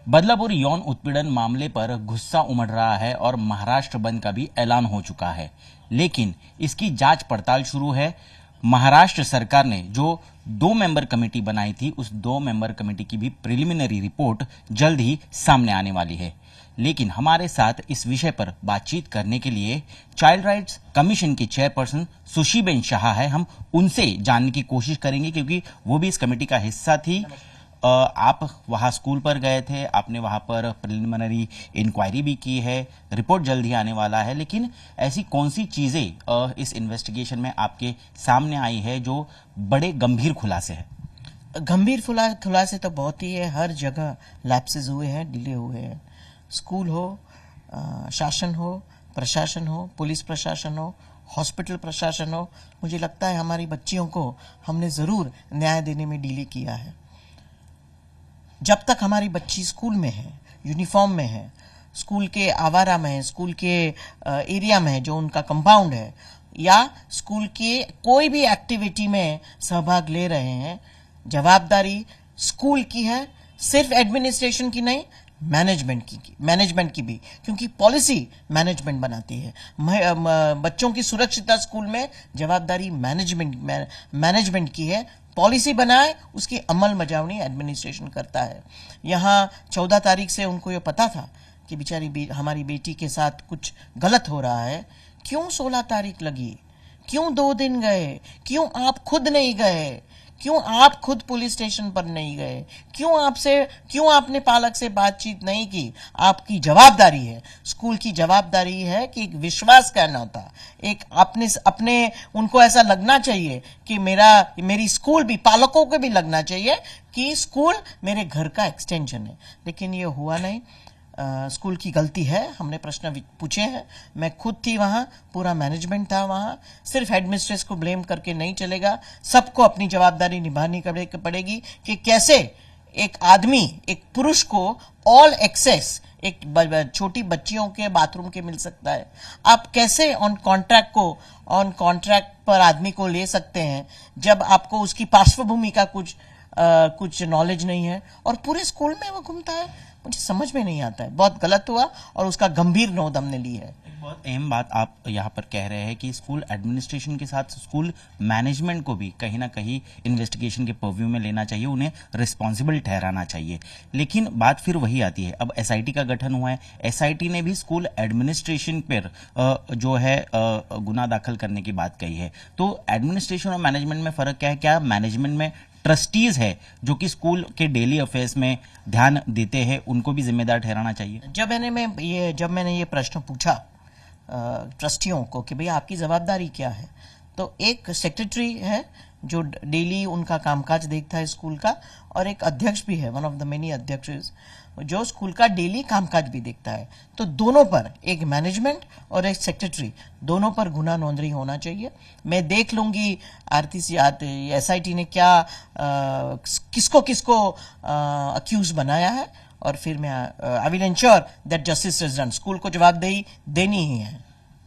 बदलापुर यौन उत्पीड़न मामले पर गुस्सा उमड़ रहा है और महाराष्ट्र बंद का भी ऐलान हो चुका है। लेकिन इसकी जांच पड़ताल शुरू है। महाराष्ट्र सरकार ने जो 2 मेंबर कमेटी बनाई थी, उस 2 मेंबर कमेटी की भी प्रिलिमिनरी रिपोर्ट जल्द ही सामने आने वाली है। लेकिन हमारे साथ इस विषय पर बातचीत करने के लिए चाइल्ड राइट्स कमीशन की चेयरपर्सन सुशीबेन शाह है। हम उनसे जानने की कोशिश करेंगे क्योंकि वो भी इस कमेटी का हिस्सा थी। आप वहाँ स्कूल पर गए थे, आपने वहाँ पर प्रिलिमिनरी इंक्वायरी भी की है, रिपोर्ट जल्द ही आने वाला है। लेकिन ऐसी कौन सी चीज़ें इस इन्वेस्टिगेशन में आपके सामने आई है जो बड़े गंभीर खुलासे हैं? गंभीर खुलासे तो बहुत ही है। हर जगह लैप्सेस हुए हैं, डिले हुए हैं। स्कूल हो, शासन हो, प्रशासन हो, पुलिस प्रशासन हो, हॉस्पिटल प्रशासन हो, मुझे लगता है हमारी बच्चियों को हमने ज़रूर न्याय देने में डिले किया है। जब तक हमारी बच्ची स्कूल में है, यूनिफॉर्म में है, स्कूल के आवारा में है, स्कूल के एरिया में है जो उनका कंपाउंड है, या स्कूल के कोई भी एक्टिविटी में सहभाग ले रहे हैं, जवाबदारी स्कूल की है, सिर्फ एडमिनिस्ट्रेशन की नहीं, मैनेजमेंट की भी, क्योंकि पॉलिसी मैनेजमेंट बनाती है। बच्चों की सुरक्षितता स्कूल में जवाबदारी मैनेजमेंट की है। पॉलिसी बनाए, उसकी अमल मजावनी एडमिनिस्ट्रेशन करता है। यहाँ 14 तारीख से उनको ये पता था कि हमारी बेटी के साथ कुछ गलत हो रहा है। क्यों 16 तारीख लगी? क्यों 2 दिन गए? क्यों आप खुद नहीं गए? क्यों आप खुद पुलिस स्टेशन पर नहीं गए? क्यों आपने पालक से बातचीत नहीं की? आपकी जवाबदारी है, स्कूल की जवाबदारी है कि एक विश्वास करना होता, एक अपने उनको ऐसा लगना चाहिए कि मेरी स्कूल भी, पालकों को भी लगना चाहिए कि स्कूल मेरे घर का एक्सटेंशन है। लेकिन ये हुआ नहीं। स्कूल की गलती है, हमने प्रश्न पूछे हैं। मैं खुद थी वहाँ, पूरा मैनेजमेंट था वहाँ। सिर्फ हेडमिस्ट्रेस को ब्लेम करके नहीं चलेगा, सबको अपनी जवाबदारी निभानी पड़ेगी कि कैसे एक आदमी, एक पुरुष को ऑल एक्सेस एक छोटी बच्चियों के बाथरूम के मिल सकता है। आप कैसे ऑन कॉन्ट्रैक्ट पर आदमी को ले सकते हैं जब आपको उसकी पार्श्वभूमि का कुछ नॉलेज नहीं है और पूरे स्कूल में वो घूमता है? मुझे समझ में नहीं आता है। बहुत गलत हुआ और उसका गंभीर नोद हमने ली है। बहुत अहम बात आप यहाँ पर कह रहे हैं कि स्कूल एडमिनिस्ट्रेशन के साथ स्कूल मैनेजमेंट को भी कहीं ना कहीं इन्वेस्टिगेशन के पर्व्यू में लेना चाहिए, उन्हें रिस्पॉन्सिबल ठहराना चाहिए। लेकिन बात फिर वही आती है, अब एसआईटी का गठन हुआ है, एसआईटी ने भी स्कूल एडमिनिस्ट्रेशन पर जो है गुना दाखिल करने की बात कही है। तो एडमिनिस्ट्रेशन और मैनेजमेंट में फ़र्क क्या है? क्या मैनेजमेंट में ट्रस्टीज है जो कि स्कूल के डेली अफेयर्स में ध्यान देते हैं, उनको भी जिम्मेदार ठहराना चाहिए? जब मैंने ये प्रश्न पूछा ट्रस्टियों को कि भैया आपकी जवाबदारी क्या है, तो एक सेक्रेटरी है जो डेली उनका कामकाज देखता है स्कूल का, और एक अध्यक्ष भी है, वन ऑफ द मेनी अध्यक्ष, जो स्कूल का डेली कामकाज भी देखता है। तो दोनों पर, एक मैनेजमेंट और एक सेक्रेटरी, दोनों पर गुना नोंदणी होना चाहिए। मैं देख लूंगी एसआईटी ने क्या किसको अक्यूज बनाया है, और फिर मैं I will ensure that justice is done. School को जवाबदेही देनी ही है।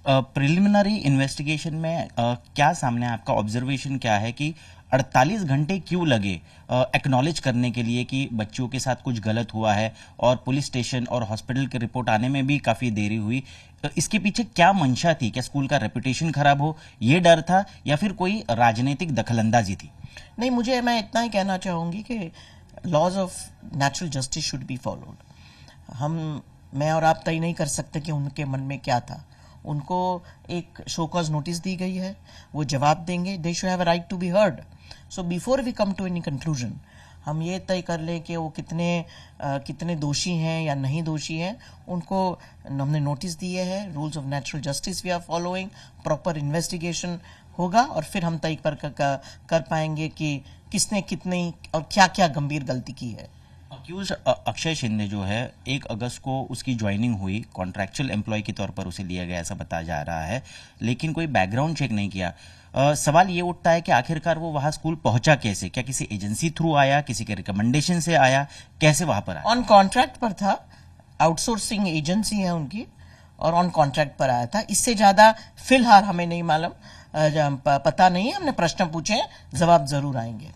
प्रिलिमिनरी इन्वेस्टिगेशन में क्या सामने आपका ऑब्जर्वेशन क्या है कि 48 घंटे क्यों लगे एक्नॉलेज करने के लिए कि बच्चों के साथ कुछ गलत हुआ है, और पुलिस स्टेशन और हॉस्पिटल की रिपोर्ट आने में भी काफ़ी देरी हुई? इसके पीछे क्या मंशा थी? क्या स्कूल का रेपुटेशन खराब हो, ये डर था, या फिर कोई राजनीतिक दखलंदाजी थी? नहीं, मैं इतना ही कहना चाहूँगी कि laws of natural justice should be followed. मैं और आप तय नहीं कर सकते कि उनके मन में क्या था। उनको एक शो कॉज नोटिस दी गई है, वो जवाब देंगे। They should have a right to be heard. So before we come to any conclusion, हम ये तय कर लें कि वो कितने दोषी हैं या नहीं दोषी हैं। उनको हमने नोटिस दिए हैं। Rules of natural justice we are following. Proper investigation होगा और फिर हम तय कर पाएंगे कि किसने कितनी और क्या क्या गंभीर गलती की है। अक्यूज अक्षय शिंदे जो है, 1 अगस्त को उसकी ज्वाइनिंग हुई, कॉन्ट्रैक्चुअल एम्प्लॉय के तौर पर उसे लिया गया ऐसा बताया जा रहा है, लेकिन कोई बैकग्राउंड चेक नहीं किया। सवाल ये उठता है कि आखिरकार वो वहाँ स्कूल पहुंचा कैसे? क्या किसी एजेंसी थ्रू आया, किसी के रिकमेंडेशन से आया, कैसे वहाँ पर आया? ऑन कॉन्ट्रैक्ट पर था, आउटसोर्सिंग एजेंसी है उनकी, और ऑन कॉन्ट्रैक्ट पर आया था। इससे ज़्यादा फिलहाल हमें नहीं मालूम, पता नहीं है। हमने प्रश्न पूछे हैं, जवाब जरूर आएंगे।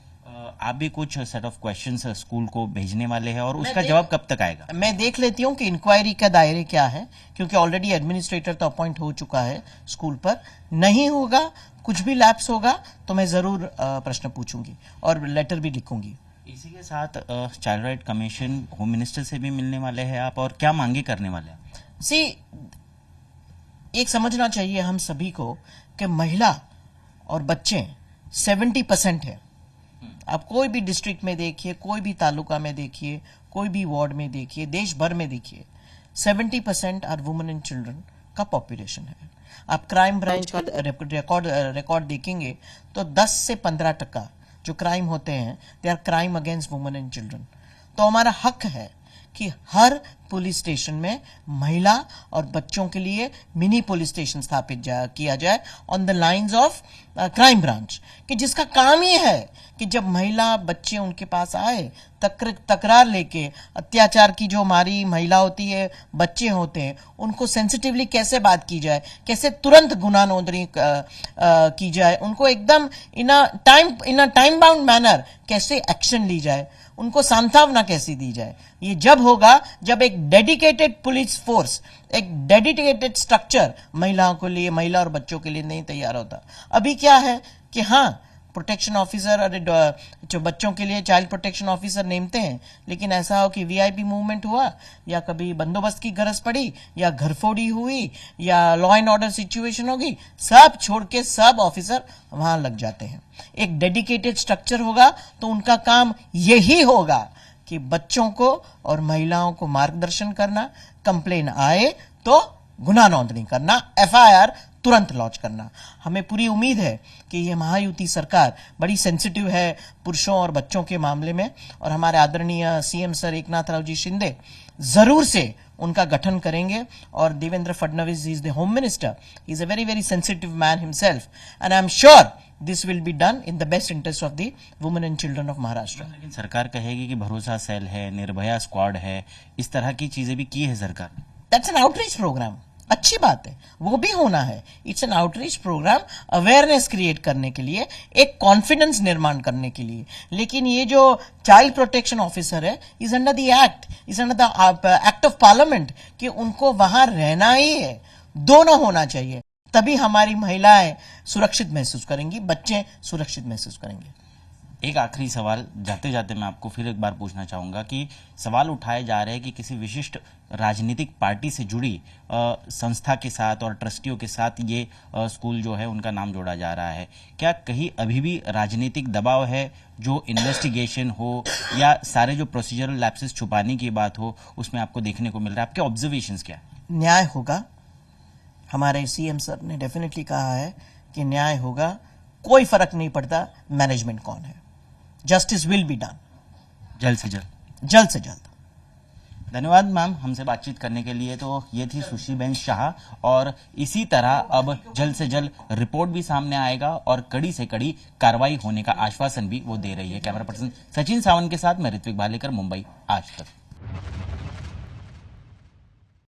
आप भी कुछ सेट ऑफ क्वेश्चंस स्कूल को भेजने वाले हैं और उसका जवाब कब तक आएगा? मैं देख लेती हूँ कि इंक्वायरी का दायरे क्या है, क्योंकि ऑलरेडी एडमिनिस्ट्रेटर तो अपॉइंट हो चुका है स्कूल पर। नहीं होगा, कुछ भी लैप्स होगा तो मैं जरूर प्रश्न पूछूंगी और लेटर भी लिखूंगी। इसी के साथ child right commission, home minister से भी मिलने वाले हैं आप, और क्या मांगे करने वाले हैं? सी, एक समझना चाहिए हम सभी को कि महिला और बच्चे 70% है। आप कोई भी डिस्ट्रिक्ट में देखिए, कोई भी तालुका में देखिए, कोई भी वार्ड में देखिए, देश भर में देखिए, 70% आर वुमेन एंड चिल्ड्रन का पॉपुलेशन है। आप क्राइम ब्रांच का रिकॉर्ड देखेंगे तो 10 से 15% जो क्राइम होते हैं they are crime against women and children. तो हमारा हक है कि हर पुलिस स्टेशन में महिला और बच्चों के लिए मिनी पुलिस स्टेशन स्थापित किया जाए on the lines of crime branch, कि जिसका काम ही है कि जब महिला बच्चे उनके पास आए तकरार लेके, अत्याचार की जो हमारी महिला होती है, बच्चे होते हैं, उनको सेंसिटिवली कैसे बात की जाए, कैसे तुरंत गुनाह नोंदनी की जाए, उनको एकदम इन अ टाइम बाउंड मैनर कैसे एक्शन ली जाए, उनको सांत्वना कैसी दी जाए। ये जब होगा जब एक डेडिकेटेड पुलिस फोर्स, एक डेडिकेटेड स्ट्रक्चर महिलाओं के लिए, महिला और बच्चों के लिए नहीं तैयार होता। अभी क्या है कि हाँ, प्रोटेक्शन ऑफिसर और जो बच्चों के लिए चाइल्ड प्रोटेक्शन ऑफिसर नेमते हैं, लेकिन ऐसा हो कि वीआईपी मूवमेंट हुआ या कभी बंदोबस्त की गरज पड़ी या घरफोड़ी हुई या लॉ एंड ऑर्डर सिचुएशन होगी, सब छोड़ के सब ऑफिसर वहां लग जाते हैं। एक डेडिकेटेड स्ट्रक्चर होगा तो उनका काम यही होगा कि बच्चों को और महिलाओं को मार्गदर्शन करना, कंप्लेन आए तो गुनाह नोंदनी करना, एफआईआर तुरंत लॉन्च करना। हमें पूरी उम्मीद है कि ये महायुति सरकार बड़ी सेंसिटिव है पुरुषों और बच्चों के मामले में, और हमारे आदरणीय सीएम सर एकनाथ राव जी शिंदे जरूर से उनका गठन करेंगे। और Devendra Fadnavis is the home minister, he is a very very sensitive man himself, and I am sure this will be done in the best interest of the women and children of Maharashtra. लेकिन सरकार कहेगी कि भरोसा सेल है, Nirbhaya squad है, इस तरह की चीजें भी की है सरकार। दैट्स एन आउटरीच प्रोग्राम, अच्छी बात है, वो भी होना है। It's an outreach programme, awareness create करने के लिए, एक कॉन्फिडेंस निर्माण करने के लिए। लेकिन ये जो चाइल्ड प्रोटेक्शन ऑफिसर है, is under the act, is under the act of parliament, कि उनको वहां रहना ही है। दोनों होना चाहिए, तभी हमारी महिलाएं सुरक्षित महसूस करेंगी, बच्चे सुरक्षित महसूस करेंगे। एक आखिरी सवाल जाते जाते मैं आपको फिर एक बार पूछना चाहूँगा कि सवाल उठाए जा रहे हैं कि किसी विशिष्ट राजनीतिक पार्टी से जुड़ी संस्था के साथ और ट्रस्टियों के साथ ये स्कूल जो है उनका नाम जोड़ा जा रहा है। क्या कहीं अभी भी राजनीतिक दबाव है, जो इन्वेस्टिगेशन हो या सारे जो प्रोसीजरल लैप्सेस छुपाने की बात हो, उसमें आपको देखने को मिल रहा है? आपके ऑब्जर्वेशंस क्या है? न्याय होगा, हमारे सीएम सर ने डेफिनेटली कहा है कि न्याय होगा, कोई फर्क नहीं पड़ता मैनेजमेंट कौन है, जस्टिस विल बी डन, जल्द से जल्द, जल्द से जल्द। धन्यवाद मैम हमसे बातचीत करने के लिए। तो ये थी सुश्री शाह, और इसी तरह अब जल्द से जल्द रिपोर्ट भी सामने आएगा और कड़ी से कड़ी कार्रवाई होने का आश्वासन भी वो दे रही है। कैमरा पर्सन सचिन सावंत के साथ मैं ऋत्विक भालेकर, मुंबई आज तक।